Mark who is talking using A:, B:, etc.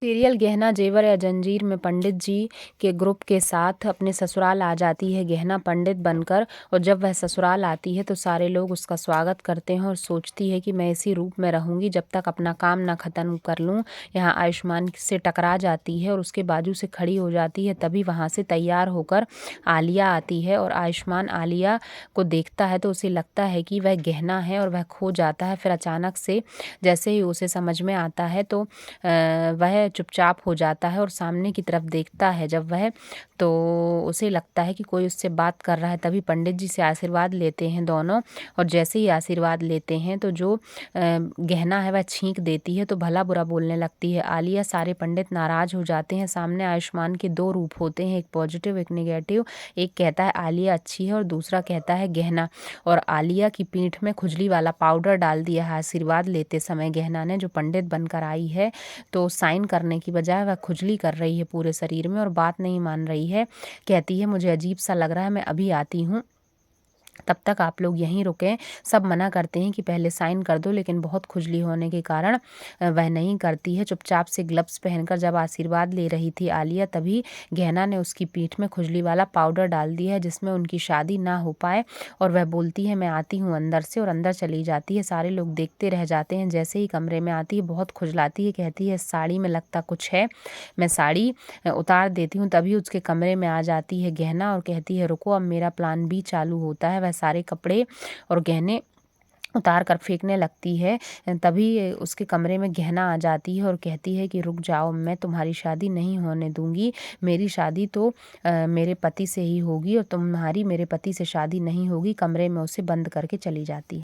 A: Serial गहना जेवर या जंजीर में पंडित जी के ग्रुप के साथ अपने ससुराल आ जाती है गहना पंडित बनकर। और जब वह ससुराल आती है तो सारे लोग उसका स्वागत करते हैं और सोचती है कि मैं इसी रूप में रहूंगी जब तक अपना काम ना ख़त्म कर लूँ। यहाँ आयुष्मान से टकरा जाती है और उसके बाजू से खड़ी हो जाती है। तभी वहाँ से तैयार होकर आलिया आती है और आयुष्मान आलिया को देखता है तो उसे लगता है कि वह गहना है और वह खो जाता है। फिर अचानक से जैसे ही उसे समझ में आता है तो वह चुपचाप हो जाता है और सामने की तरफ देखता है जब वह, तो उसे लगता है कि कोई उससे बात कर रहा है। तभी पंडित जी से आशीर्वाद लेते हैं दोनों। और जैसे ही आशीर्वाद लेते हैं तो जो गहना है वह छींक देती है तो भला बुरा बोलने लगती है आलिया। सारे पंडित नाराज हो जाते हैं। सामने आयुष्मान के दो रूप होते हैं, एक पॉजिटिव एक नेगेटिव। एक कहता है आलिया अच्छी है और दूसरा कहता है गहना। और आलिया की पीठ में खुजली वाला पाउडर डाल दिया है आशीर्वाद लेते समय गहना ने, जो पंडित बनकर आई है। तो साइन करने की बजाय वह खुजली कर रही है पूरे शरीर में और बात नहीं मान रही है। कहती है मुझे अजीब सा लग रहा है, मैं अभी आती हूँ, तब तक आप लोग यहीं रुकें। सब मना करते हैं कि पहले साइन कर दो, लेकिन बहुत खुजली होने के कारण वह नहीं करती है। चुपचाप से ग्लव्स पहनकर जब आशीर्वाद ले रही थी आलिया, तभी गहना ने उसकी पीठ में खुजली वाला पाउडर डाल दिया है जिसमें उनकी शादी ना हो पाए। और वह बोलती है मैं आती हूँ अंदर से, और अंदर चली जाती है। सारे लोग देखते रह जाते हैं। जैसे ही कमरे में आती है बहुत खुजलाती है, कहती है साड़ी में लगता कुछ है, मैं साड़ी उतार देती हूँ। तभी उसके कमरे में आ जाती है गहना और कहती है रुको, अब मेरा प्लान बी चालू होता है। वह सारे कपड़े और गहने उतार कर फेंकने लगती है। तभी उसके कमरे में गहना आ जाती है और कहती है कि रुक जाओ, मैं तुम्हारी शादी नहीं होने दूंगी। मेरी शादी तो मेरे पति से ही होगी और तुम्हारी मेरे पति से शादी नहीं होगी। कमरे में उसे बंद करके चली जाती है।